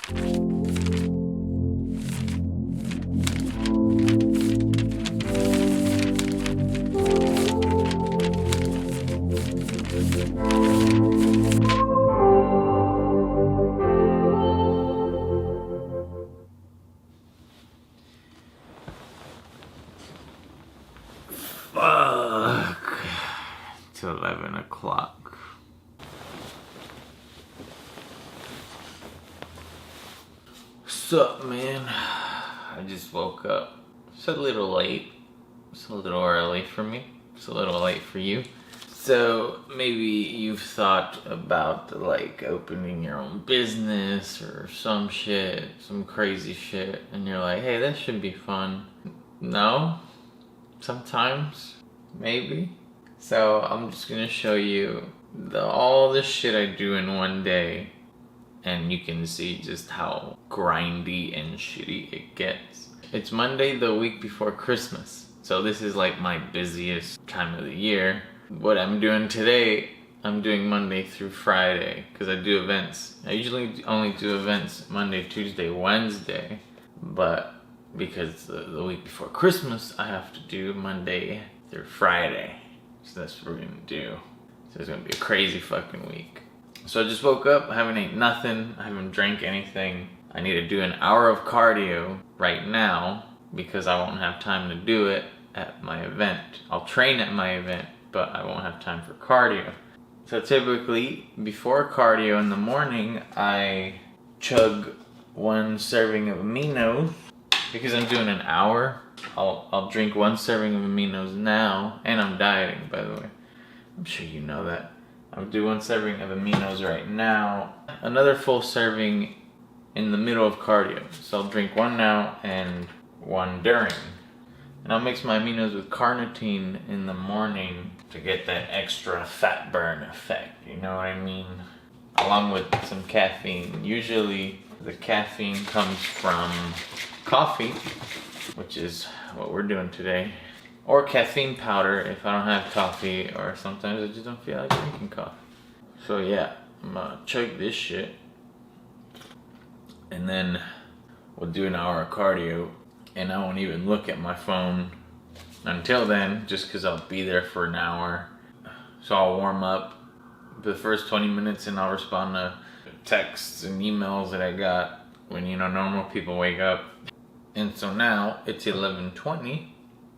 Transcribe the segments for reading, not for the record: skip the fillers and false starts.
Fuck. It's 11 o'clock. What's up, man? I just woke up. It's a little late. It's a little early for me. It's a little late for you. So maybe you've thought about like opening your own business or some shit, some crazy shit, and you're like, hey, that should be fun. No? Sometimes? Maybe? So I'm just gonna show you all the shit I do in one day, and you can see just how grindy and shitty it gets. It's Monday, the week before Christmas. So this is like my busiest time of the year. What I'm doing today, I'm doing Monday through Friday because I do events. I usually only do events Monday, Tuesday, Wednesday, but because the week before Christmas, I have to do Monday through Friday. So that's what we're gonna do. So it's gonna be a crazy fucking week. So I just woke up, I haven't ate nothing, I haven't drank anything. I need to do an hour of cardio right now because I won't have time to do it at my event. I'll train at my event, but I won't have time for cardio. So typically, before cardio in the morning, I chug one serving of aminos. Because I'm doing an hour, I'll drink one serving of aminos now, and I'm dieting, by the way. I'm sure you know that. I'll do one serving of aminos right now, another full serving in the middle of cardio. So I'll drink one now and one during. And I'll mix my aminos with carnitine in the morning to get that extra fat burn effect, you know what I mean? Along with some caffeine. Usually the caffeine comes from coffee, which is what we're doing today, or caffeine powder if I don't have coffee, or sometimes I just don't feel like drinking coffee. So yeah, I'm gonna chug this shit, and then we'll do an hour of cardio, and I won't even look at my phone until then, just because I'll be there for an hour. So I'll warm up the first 20 minutes and I'll respond to texts and emails that I got when, you know, normal people wake up. And so now it's 11:20,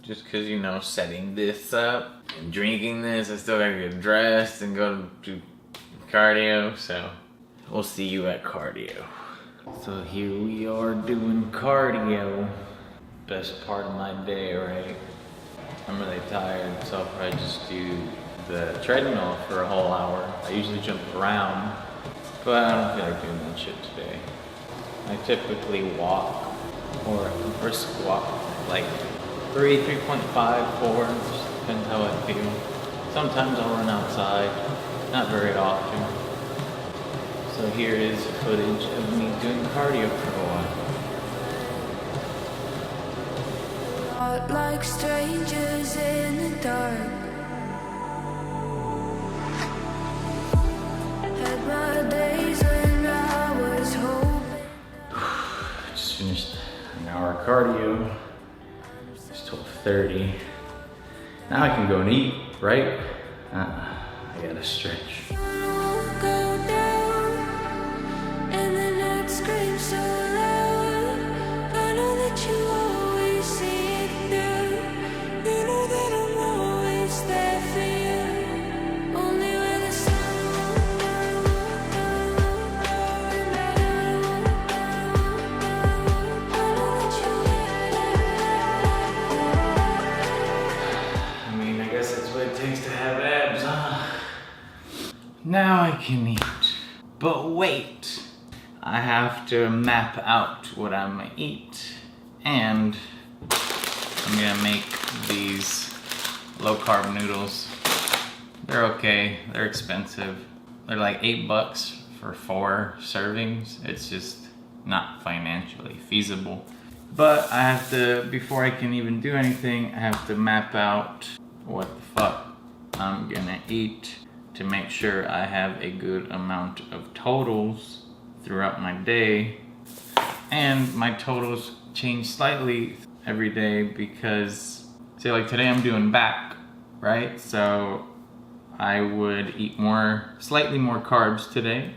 just because, you know, setting this up and drinking this, I still gotta get dressed and go to cardio. So we'll see you at cardio. So here we are doing cardio. Best part of my day, right? I'm really tired, so I'll probably just do the treadmill for a whole hour. I usually jump around, but I don't feel like doing that shit today. I typically walk, or a brisk walk, like 3.5, 4, just depends how I feel. Sometimes I'll run outside, not very often. So here is footage of me doing cardio for a while. Like strangers in the dark, had my days when I was hoping. Just finished an hour of cardio. It's 12:30. Now I can go and eat, right? I gotta stretch. Now I can eat. But wait, I have to map out what I'm gonna eat. And I'm gonna make these low carb noodles. They're okay, they're expensive. They're like $8 for 4 servings. It's just not financially feasible. But I have to, before I can even do anything, I have to map out what the fuck I'm gonna eat to make sure I have a good amount of totals throughout my day And my totals change slightly every day because, say like today I'm doing back, right? So I would eat slightly more carbs today.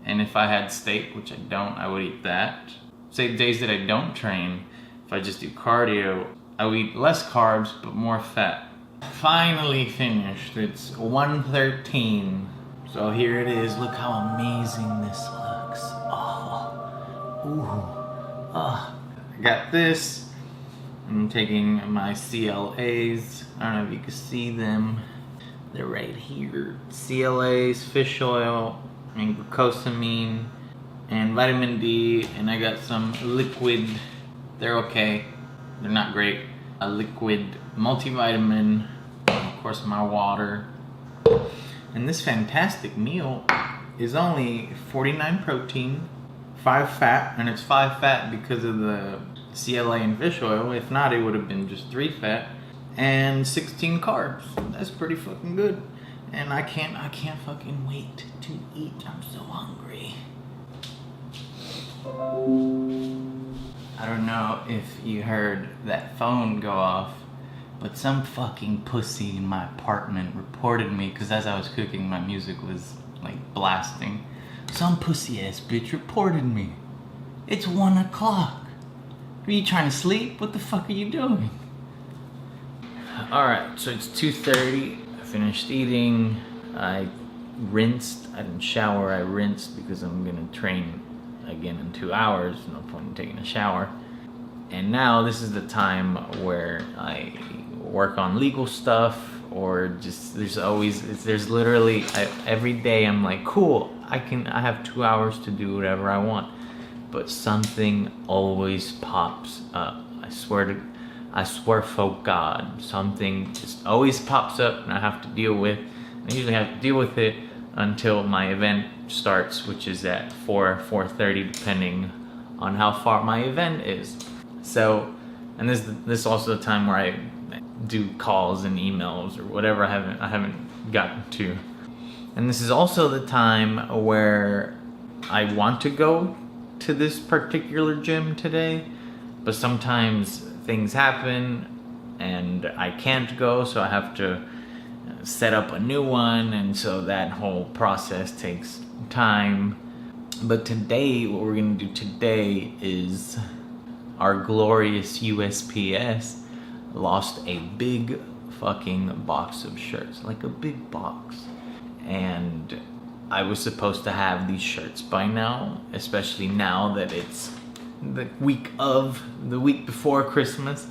And if I had steak, which I don't, I would eat that. Say days that I don't train, if I just do cardio, I would eat less carbs, but more fat. Finally finished, it's 1:13. So here it is, look how amazing this looks. Oh, ooh, oh. I got this, I'm taking my CLAs, I don't know if you can see them. They're right here. CLAs, fish oil, and glucosamine, and vitamin D, and I got some liquid, they're okay, they're not great, a liquid multivitamin, of course my water. And this fantastic meal is only 49 protein, 5 fat, and it's 5 fat because of the CLA and fish oil. If not, it would have been just 3 fat, and 16 carbs. That's pretty fucking good. And I can't fucking wait to eat. I'm so hungry. I don't know if you heard that phone go off, but some fucking pussy in my apartment reported me because as I was cooking, my music was like blasting. Some pussy ass bitch reported me. It's 1 o'clock. Are you trying to sleep? What the fuck are you doing? Alright, so it's 2:30. I finished eating. I rinsed. I didn't shower. I rinsed because I'm gonna train again in 2 hours. No point in taking a shower. And now this is the time where I work on legal stuff, or just there's literally every day I'm like, cool, I have 2 hours to do whatever I want, but something always pops up. I swear for God, something just always pops up and I have to deal with. I usually have to deal with it until my event starts, which is at 4:30 depending on how far my event is. So, and this is also the time where I do calls and emails or whatever I haven't gotten to. And this is also the time where I want to go to this particular gym today, but sometimes things happen and I can't go, so I have to set up a new one, and so that whole process takes time. But today, what we're gonna do today is our glorious USPS lost a big fucking box of shirts, like a big box. And I was supposed to have these shirts by now, especially now that it's the week before Christmas.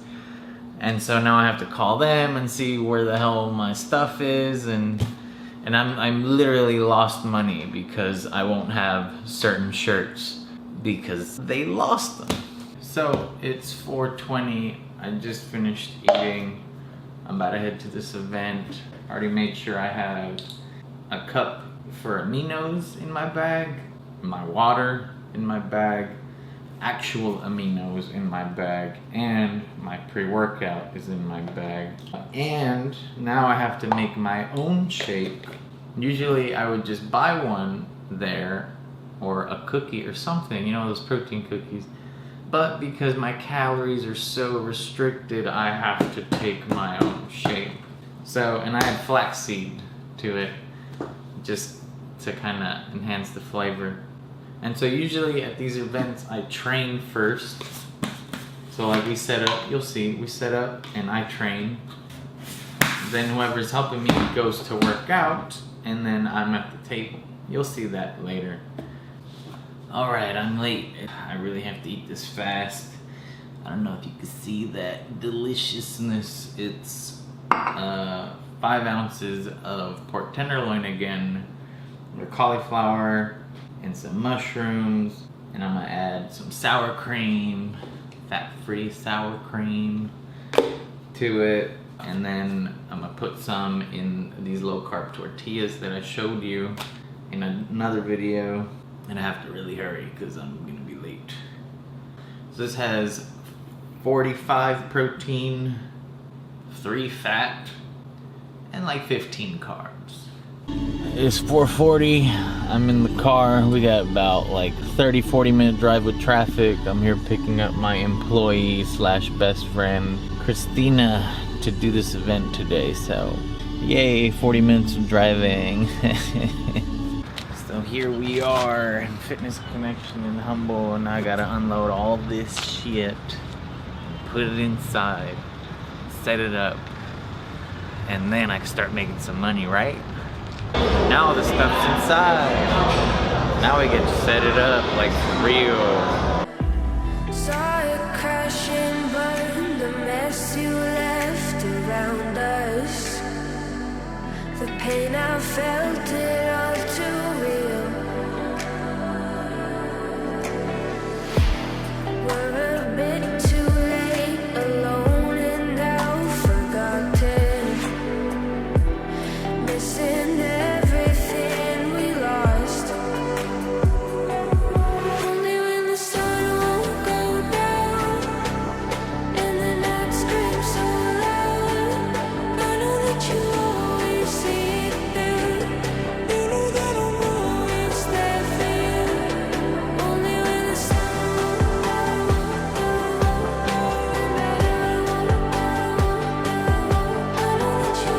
And so now I have to call them and see where the hell my stuff is, and I'm literally lost money because I won't have certain shirts because they lost them. So it's 4:20. I just finished eating. I'm about to head to this event. I already made sure I have a cup for aminos in my bag, my water in my bag, actual aminos in my bag, and my pre-workout is in my bag. And now I have to make my own shake. Usually I would just buy one there, or a cookie or something, you know, those protein cookies. But because my calories are so restricted, I have to take my own shake. So, and I add flaxseed to it, just to kind of enhance the flavor. And so usually at these events, I train first. So like we set up, you'll see, we set up and I train. Then whoever's helping me goes to work out, and then I'm at the table. You'll see that later. Alright, I'm late. I really have to eat this fast. I don't know if you can see that deliciousness. It's 5 ounces of pork tenderloin again, with cauliflower and some mushrooms, and I'm gonna add some sour cream, fat-free sour cream to it, and then I'm gonna put some in these low-carb tortillas that I showed you in another video. And I have to really hurry because I'm gonna be late. So this has 45 protein, 3 fat, and like 15 carbs. It's 4:40. I'm in the car. We got about like 30-40 minute drive with traffic. I'm here picking up my employee slash best friend Christina to do this event today. So yay, 40 minutes of driving. So here we are in Fitness Connection in Humble, and I gotta unload all this shit, put it inside, set it up, and then I can start making some money, right? Now the stuff's inside. Now we get to set it up like for real. Saw it crash and burn, the mess you left around us. The pain I felt, it all too real. We're a bit too late, alone and now forgotten. Missing everything we lost. Only when the sun won't go down and the night screams so loud, I know that you always see it through. You know that I'm always there for you. Only when the sun won't down and I know that you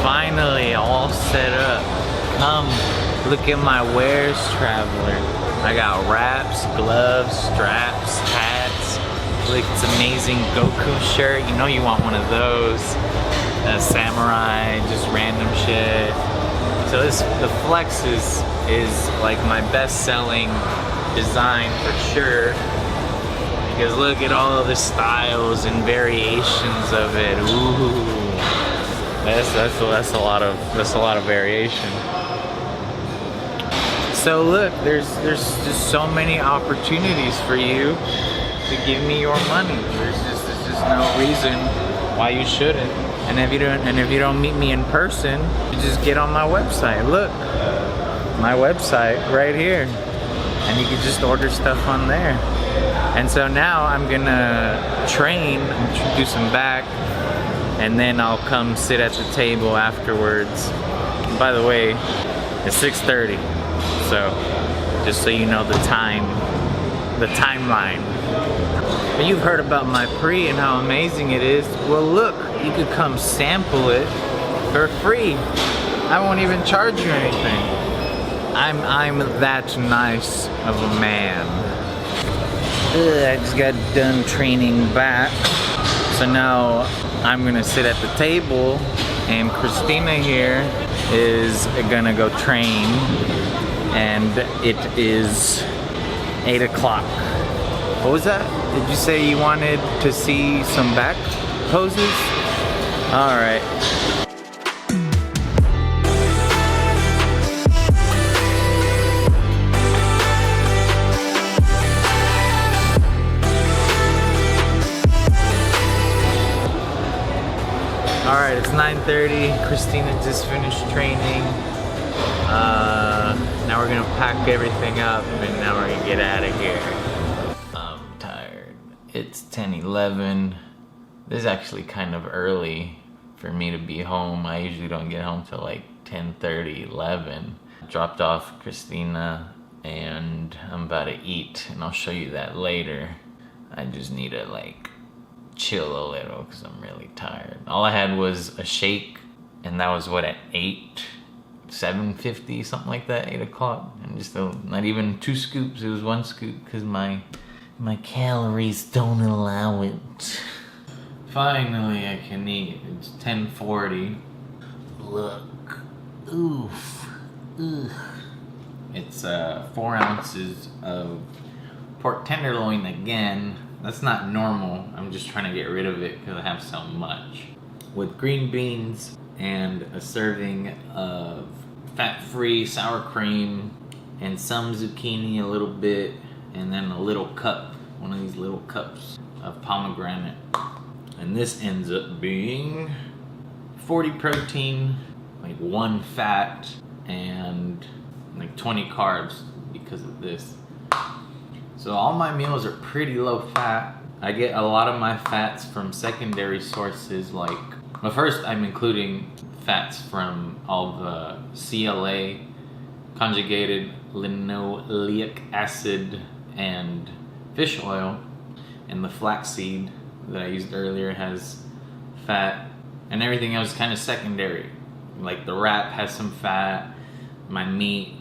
Finally, all set up. Come look at my wares, traveler. I got wraps, gloves, straps, hats. Look, it's amazing Goku shirt. You know you want one of those. A samurai, just random shit. So the Flex is like my best-selling design for sure. Because look at all the styles and variations of it. Ooh. That's a lot of variation. So look, there's just so many opportunities for you to give me your money. There's just no reason why you shouldn't. And if you don't meet me in person, you just get on my website. Look, my website right here, and you can just order stuff on there. And so now I'm gonna train, do some back. And then I'll come sit at the table afterwards. By the way, it's 6:30, so just so you know the timeline. But you've heard about my pre and how amazing it is. Well, look, you could come sample it for free. I won't even charge you anything. I'm that nice of a man. I just got done training back, so now I'm gonna sit at the table, and Christina here is gonna go train, and it is 8 o'clock. What was that? Did you say you wanted to see some back poses? All right. Alright, it's 9:30. Christina just finished training. Now we're gonna pack everything up and now we're gonna get out of here. I'm tired. It's 10:11. This is actually kind of early for me to be home. I usually don't get home till like 10:30, 11. Dropped off Christina and I'm about to eat, and I'll show you that later. I just need to like chill a little because I'm really tired. All I had was a shake, and that was what, at 7:50, something like that, 8 o'clock. And just not even 2 scoops, it was 1 scoop because my calories don't allow it. Finally I can eat. It's 10:40. Look. Oof. Ugh. It's 4 ounces of pork tenderloin again. That's not normal. I'm just trying to get rid of it because I have so much. With green beans and a serving of fat-free sour cream and some zucchini a little bit, and then a little cup, one of these little cups of pomegranate. And this ends up being 40 protein, like 1 fat, and like 20 carbs because of this. So all my meals are pretty low fat, I get a lot of my fats from secondary sources like, well, first I'm including fats from all the CLA, conjugated linoleic acid, and fish oil. And the flaxseed that I used earlier has fat, and everything else is kind of secondary. Like the wrap has some fat, my meat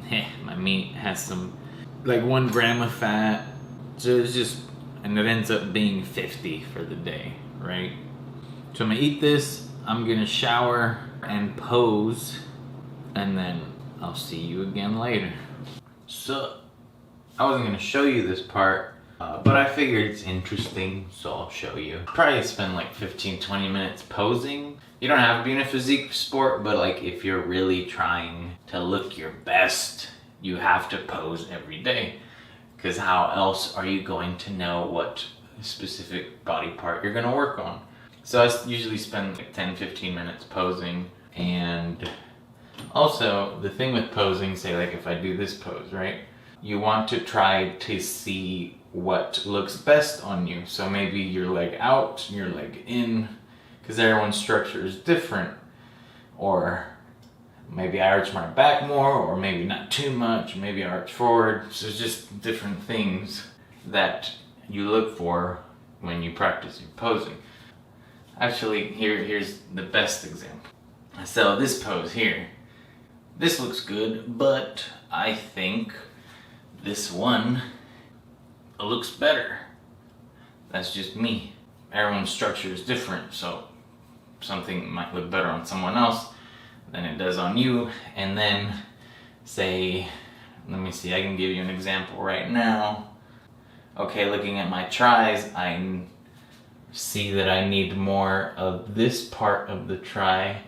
has some, like 1 gram of fat. So it's just, and it ends up being 50 for the day, right? So I'm gonna eat this, I'm gonna shower and pose, and then I'll see you again later. So, I wasn't gonna show you this part, but I figured it's interesting, so I'll show you. Probably spend like 15-20 minutes posing. You don't have to be in a physique sport, but like if you're really trying to look your best, you have to pose every day. Because how else are you going to know what specific body part you're gonna work on? So I usually spend like 10-15 minutes posing. And also the thing with posing, say like if I do this pose, right? You want to try to see what looks best on you. So maybe your leg out, your leg in, because everyone's structure is different. Or maybe I arch my back more, or maybe not too much, maybe I arch forward. So it's just different things that you look for when you practice your posing. Actually, here's the best example. So this pose here, this looks good, but I think this one looks better. That's just me. Everyone's structure is different, so something might look better on someone else than it does on you. And then say, let me see, I can give you an example right now. Okay, looking at my tries, I see that I need more of this part of the try,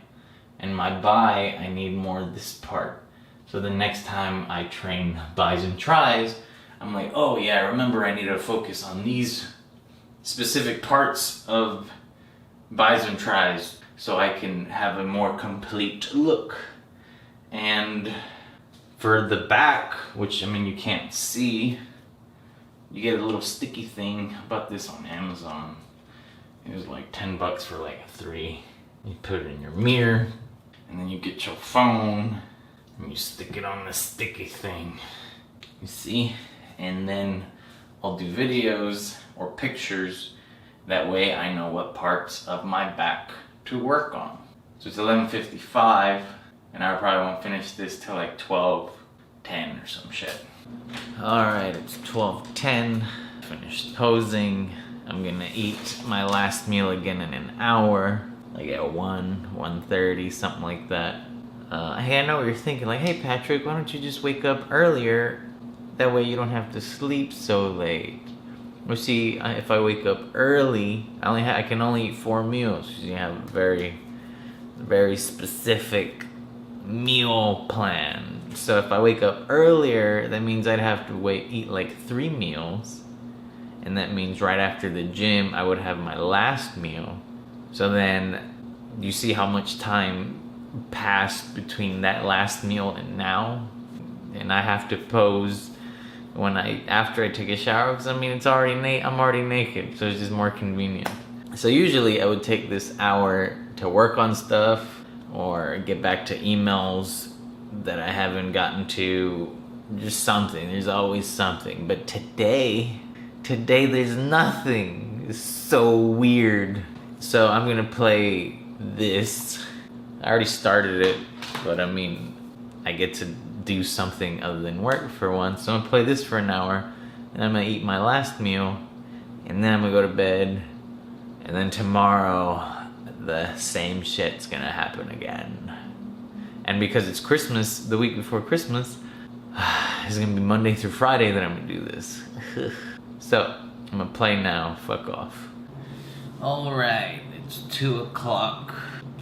and my bi, I need more of this part. So the next time I train bis and tries, I'm like, oh yeah, remember I need to focus on these specific parts of bis and tries so I can have a more complete look. And for the back, which I mean you can't see, you get a little sticky thing. I bought this on Amazon. It was like $10 for like 3. You put it in your mirror, and then you get your phone, and you stick it on the sticky thing. You see? And then I'll do videos or pictures. That way I know what parts of my back to work on. So it's 11:55, and I probably won't finish this till like 12:10 or some shit. Alright, it's 12:10. Finished posing. I'm gonna eat my last meal again in an hour. Like at 1:30, something like that. Hey, I know what you're thinking. Like, hey Patrick, why don't you just wake up earlier? That way you don't have to sleep so late. Well, see, if I wake up early, I can only eat 4 meals. You have a very, very specific meal plan. So if I wake up earlier, that means I'd have to eat like 3 meals. And that means right after the gym, I would have my last meal. So then, you see how much time passed between that last meal and now? And I have to pose after I take a shower, because I mean I'm already naked, so it's just more convenient. So usually I would take this hour to work on stuff or get back to emails that I haven't gotten to, just something. There's always something. But today there's nothing. It's so weird. So I'm gonna play this. I already started it, but I mean, I get to do something other than work for once. So I'm gonna play this for an hour, and I'm gonna eat my last meal, and then I'm gonna go to bed, and then tomorrow the same shit's gonna happen again. And because it's Christmas, the week before Christmas, it's gonna be Monday through Friday that I'm gonna do this. So I'm gonna play now. Fuck off. Alright, it's 2 o'clock.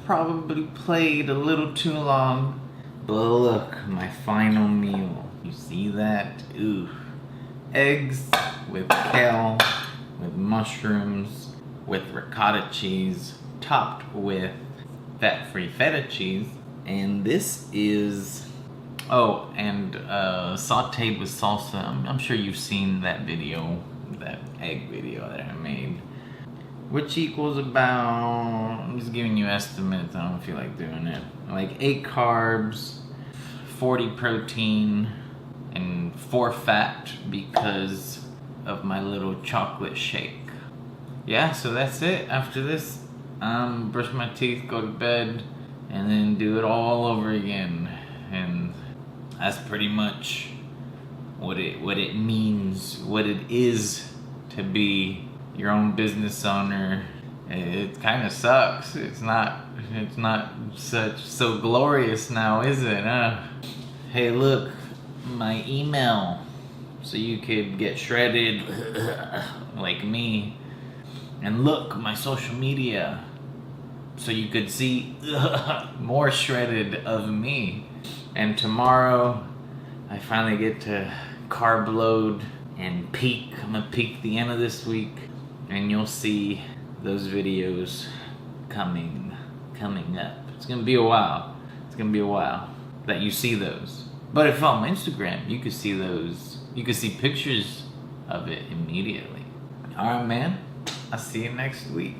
Probably played a little too long. But look, my final meal. You see that? Ooh. Eggs with kale, with mushrooms, with ricotta cheese, topped with fat-free feta cheese. And this is, sauteed with salsa. I'm sure you've seen that video. that egg video that I made. Which equals about, I'm just giving you estimates, I don't feel like doing it. Like 8 carbs, 40 protein, and 4 fat because of my little chocolate shake. Yeah, so that's it. After this, brush my teeth, go to bed, and then do it all over again. And that's pretty much what it means, what it is to be your own business owner. It kind of sucks. It's not so glorious now, is it? Hey, look, my email, so you could get shredded like me. And look, my social media, so you could see more shredded of me. And tomorrow, I finally get to carb load and peak. I'm gonna peak the end of this week, and you'll see those videos coming up. It's gonna be a while. It's gonna be a while that you see those. But if on Instagram, you could see those. You could see pictures of it immediately. All right, man. I'll see you next week.